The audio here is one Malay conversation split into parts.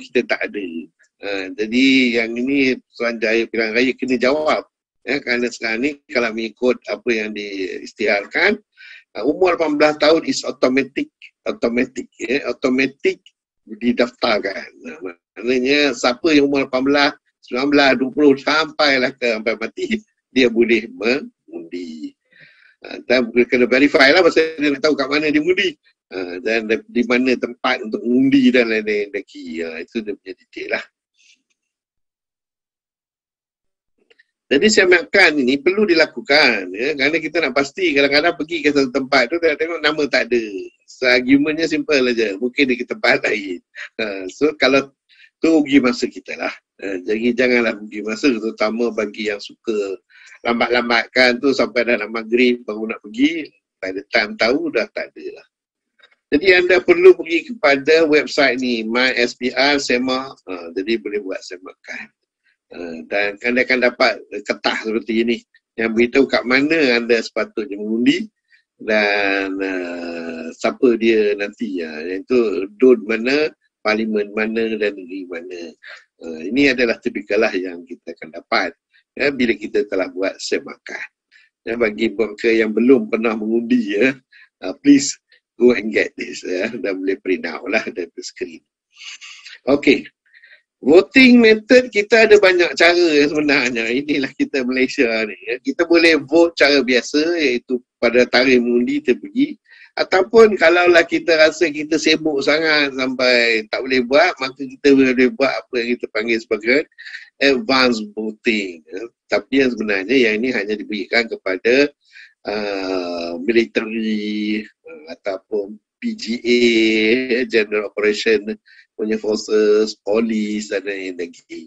kita tak ada. Jadi yang ini Suruhan Jaya Pilihan Raya kena jawab. Kerana sekarang ni kalau mengikut apa yang diisytiharkan, umur 18 tahun is automatic didaftarkan. Maknanya siapa yang umur 18, 19, 20 sampai mati, dia boleh mengundi. Dan kena verify lah pasal dia nak tahu kat mana dia mengundi. Dan di mana tempat untuk mengundi dan lain-lain lagi. Itu dia punya detail lah. Jadi semakan ini perlu dilakukan, kerana kita nak pasti kadang-kadang pergi ke satu tempat tu tengok nama tak ada. So argumentnya simple aja, mungkin di tempat lain. So kalau tu rugi masa kita lah. Jadi janganlah rugi masa, terutama bagi yang suka lambat-lambatkan tu sampai dah nak maghrib baru nak pergi, by the time tahu dah tak ada lah. Jadi anda perlu pergi kepada website ni, MySPR Semak, jadi boleh buat semakan. Dan anda akan dapat kertas seperti ini yang beritahu kat mana anda sepatutnya mengundi dan siapa dia nanti, iaitu DUN mana, parlimen mana dan negeri mana. Ini adalah tipikal lah yang kita akan dapat bila kita telah buat semakan. Bagi mereka yang belum pernah mengundi, please go and get this, dan boleh print out lah dari screen. Okay. Voting method kita ada banyak cara sebenarnya. Inilah kita Malaysia ni. Kita boleh vote cara biasa, iaitu pada tarikh mengundi kita pergi. Ataupun kalaulah kita rasa kita sibuk sangat sampai tak boleh buat, maka kita boleh buat apa yang kita panggil sebagai advance voting. Tapi yang sebenarnya yang ini hanya diberikan kepada military ataupun PGA, General Operation punya forces, polis dan lain lagi.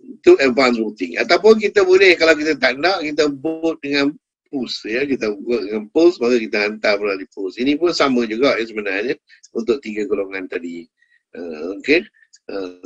Itu advance voting. Ataupun kita boleh, kalau kita tak nak, kita vote dengan post. Kita vote dengan post, maka kita hantar melalui post. Ini pun sama juga sebenarnya untuk 3 golongan tadi. Okay.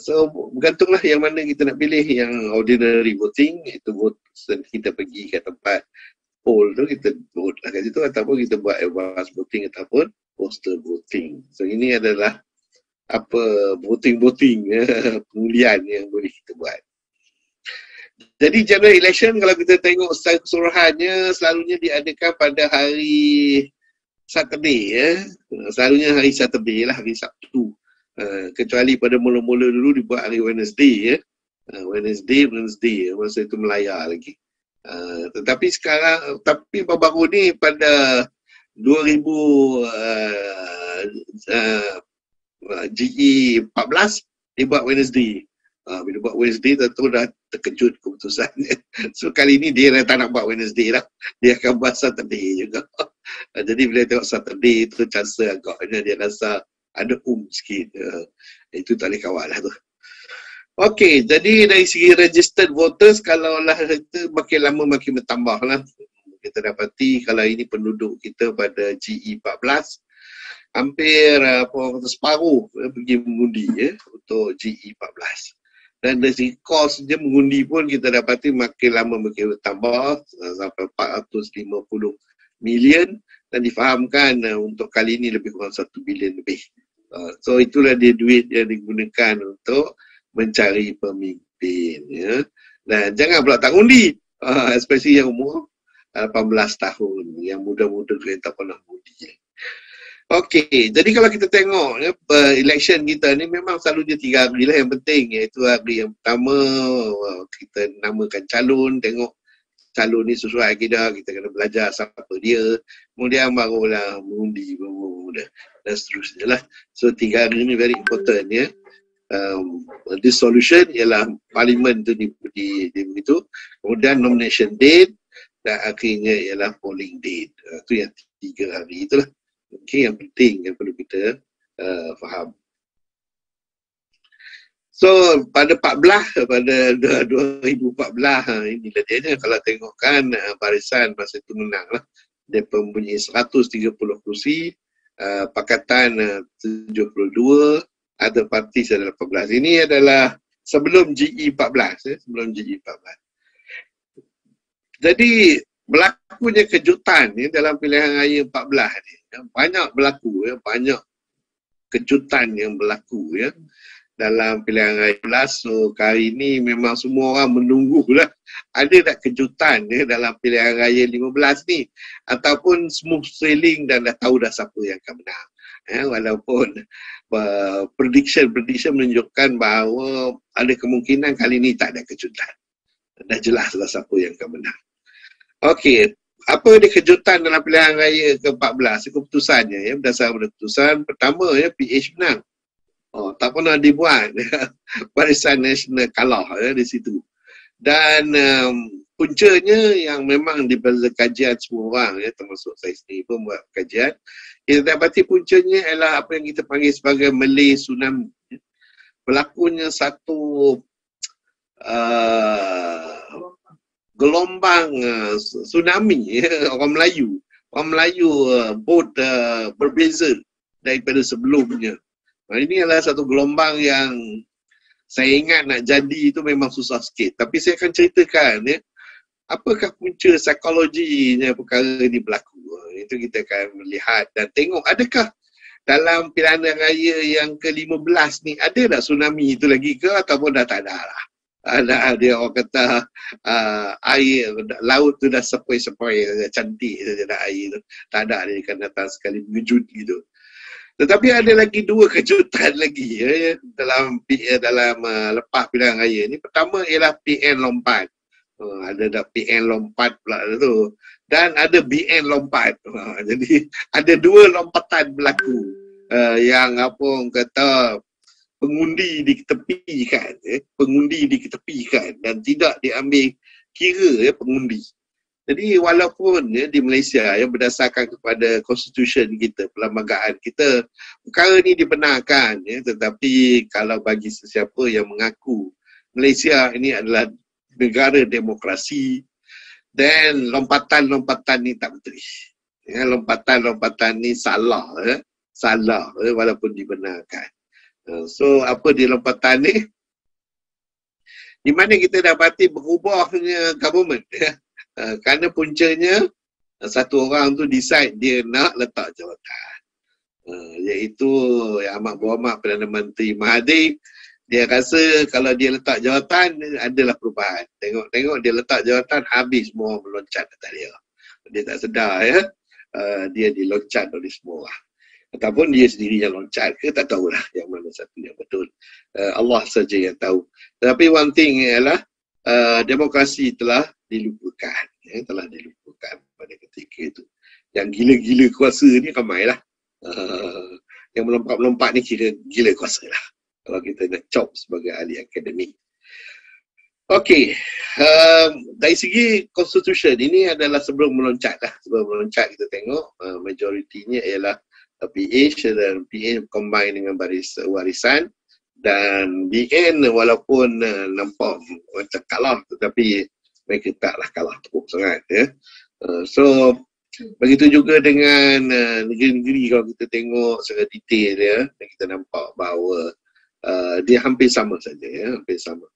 So bergantunglah yang mana kita nak pilih. Yang ordinary voting, itu vote kita pergi ke tempat poll tu, kita vote lah kat situ, ataupun kita buat advance voting ataupun postal voting. So ini adalah voting pengundian yang boleh kita buat. Jadi general election kalau kita tengok secara keseluruhannya selalunya diadakan pada hari Saturday, selalunya hari Saturday lah, hari Sabtu. Kecuali pada mula-mula dulu dibuat hari Wednesday, Wednesday masa itu Melaya lagi. Tetapi sekarang, tapi baru-baru ni pada 2000 GE 14 dia buat Wednesday. Bila buat Wednesday tentu dah terkejut keputusannya. So kali ni dia dah tak nak buat Wednesday lah. Dia akan buat Saturday juga. Jadi bila tengok Saturday tu chance agaknya dia rasa ada sikit. Itu tak boleh kawal lah tu. Okey, jadi dari segi registered voters, kalau lah itu makin lama makin bertambah lah. Kita dapati kalau ini penduduk kita pada GE 14, hampir separuh pergi mengundi untuk GE 14. Dan dari segi kos je mengundi pun kita dapati makin lama makin bertambah sampai 450 million dan difahamkan untuk kali ini lebih kurang 1 bilion lebih. So itulah dia duit yang digunakan untuk mencari pemimpin. Dan jangan pula tak undi, especially yang umur 18 tahun, yang muda-muda yang tak pernah undi. Okey, jadi kalau kita tengok election kita ni memang selalunya 3 hari lah yang penting, iaitu hari yang pertama kita namakan calon, tengok calon ni sesuai akidah, kita kena belajar siapa dia, kemudian barulah mengundi dan seterusnya lah. So 3 hari ni very important dissolution ialah parlimen tu di begitu, kemudian nomination date dan akhirnya ialah polling date. Itu yang 3 hari itulah. Okay, yang penting yang perlu kita faham. So pada 2014 inilah dia kalau tengokkan barisan masa itu menang lah. Dia mempunyai 130 kursi, Pakatan 72, ada parti adalah 18. Ini adalah sebelum GE 14, sebelum GE 14. Jadi berlakunya kejutan dalam pilihan raya 14 ni. Banyak berlaku, banyak kejutan yang berlaku dalam pilihan raya 11. So kali ini memang semua orang menunggulah ada tak kejutan dalam pilihan raya 15 ni, ataupun smooth sailing dan dah tahu dah siapa yang akan menang. Walaupun prediction menunjukkan bahawa ada kemungkinan kali ini tak ada kejutan. Dah jelas lah siapa yang akan menang. Okey, apa dia kejutan dalam pilihan raya ke-14? Keputusannya berdasarkan keputusan pertama PH menang. Tak pernah dibuat. Barisan Nasional kalah di situ. Dan puncanya yang memang di kajian semua orang, termasuk saya sendiri pun buat kajian, kita dapati puncanya ialah apa yang kita panggil sebagai Malay Tsunami. Berlakunya satu gelombang tsunami orang Melayu. Orang Melayu both berbeza daripada sebelumnya. Ini adalah satu gelombang yang saya ingat nak jadi itu memang susah sikit. Tapi saya akan ceritakan apakah punca psikologinya perkara ini berlaku. Itu kita akan melihat dan tengok adakah dalam pilihan raya yang ke-15 ni ada tak tsunami itu lagi ke ataupun dah tak ada lah. Dia orang kata air laut tu dah sepoi-sepoi cantik saja dah air tu. Tak ada dia akan datang sekali mengejut gitu. Tetapi ada lagi dua kejutan lagi dalam lepas pilihan raya ni. Pertama ialah PN lompat. Ada dah PN lompat pula tu. Dan ada BN lompat. Jadi ada dua lompatan berlaku. Yang apa orang kata pengundi diketepikan, pengundi diketepikan dan tidak diambil kira pengundi. Jadi walaupun di Malaysia berdasarkan kepada konstitusi kita, perlembagaan kita, perkara ni dibenarkan, tetapi kalau bagi sesiapa yang mengaku Malaysia ini adalah negara demokrasi, dan lompatan-lompatan ni tak betul. Lompatan-lompatan ni salah, salah walaupun dibenarkan. So apa di lompatan ni? Di mana kita dapati berubahnya government. Kerana puncanya satu orang tu decide dia nak letak jawatan. Iaitu Yang Amat Berhormat Perdana Menteri Mahathir. Dia rasa kalau dia letak jawatan adalah perubahan. Tengok dia letak jawatan, habis semua orang meloncat atas dia. Dia tak sedar dia diloncat oleh semua orang. Ataupun dia sendiri yang loncat ke, tak tahulah yang mana satu yang betul. Allah saja yang tahu. Tetapi one thing ialah demokrasi telah dilupakan. Telah dilupakan pada ketika itu. Yang gila-gila kuasa ni ramailah. Yang melompat-melompat ni kira gila kuasa lah. Kalau kita nak cop sebagai ahli akademik. Okey, dari segi constitution ini adalah sebelum meloncat lah. Sebelum meloncat kita tengok majoritinya ialah PH dan PH combine dengan warisan, dan BN walaupun nampak macam kalah tetapi mereka taklah kalah teruk sangat so begitu juga dengan negeri-negeri. Kalau kita tengok secara detail dan kita nampak bahawa dia hampir sama saja hampir sama,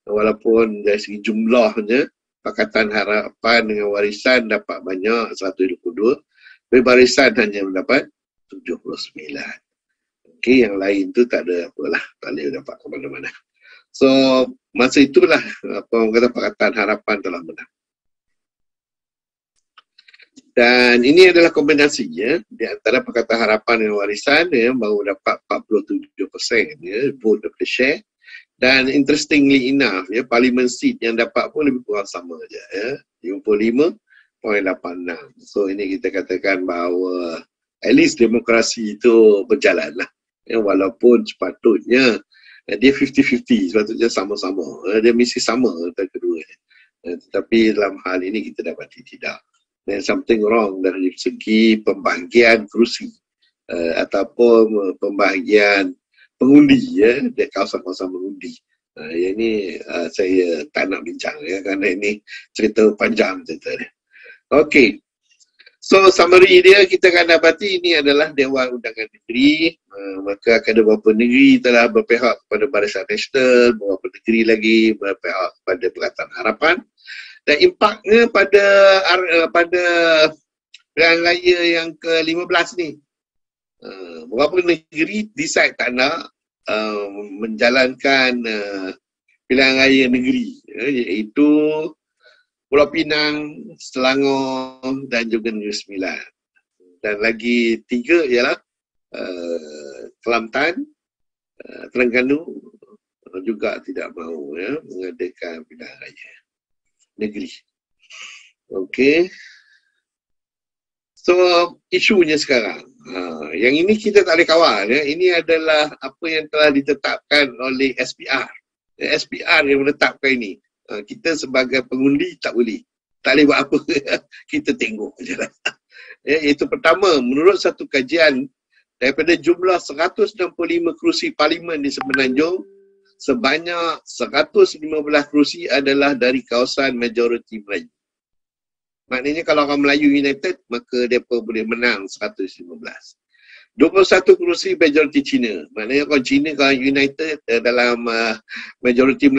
walaupun dari segi jumlahnya Pakatan Harapan dengan warisan dapat banyak 122, tapi barisan hanya mendapat 79. Okey, yang lain tu tak ada apalah, tak boleh dapat ke mana-mana. So, masa itulah apa orang kata Pakatan Harapan telah menang. Dan ini adalah kombinasi di antara Pakatan Harapan dan warisan baru dapat 47% vote daripada share. Dan interestingly enough parliament seat yang dapat pun lebih kurang sama saja 55.86. So ini kita katakan bahawa at least demokrasi itu berjalan lah. Walaupun sepatutnya dia 50-50, sepatutnya sama-sama. Dia mesti sama antara kedua. Tetapi dalam hal ini kita dapati tidak. There's something wrong dari segi pembahagian kerusi ataupun pembahagian pengundi di kawasan-kawasan mengundi. Yang ini saya tak nak bincang kerana ini cerita panjang cerita dia. Okey. So summary dia kita akan dapati ini adalah Dewan Undangan Negeri. Maka akan ada beberapa negeri telah berpihak kepada Barisan Nasional, beberapa negeri lagi berpihak kepada Pakatan Harapan. Dan impaknya pada pilihan raya yang ke-15 ni, beberapa negeri decide tak nak, menjalankan pilihan raya negeri, iaitu Pulau Pinang, Selangor dan juga Negeri Sembilan. Dan lagi 3 ialah Kelantan, Terengganu juga tidak mahu mengadakan pilihan raya negeri. Okey. So, isunya sekarang. Yang ini kita tak boleh kawal. Ini adalah apa yang telah ditetapkan oleh SPR. SPR yang menetapkan ini. Kita sebagai pengundi tak boleh. Tak boleh buat apa. Kita tengok je lah. Itu pertama, menurut satu kajian, daripada jumlah 165 kerusi parlimen di Semenanjung, sebanyak 115 kerusi adalah dari kawasan majoriti Melayu. Maknanya kalau orang Melayu United, maka mereka boleh menang 115. 21 kerusi majoriti Cina. Maknanya kalau Cina, kalau United dalam majoriti Melayu,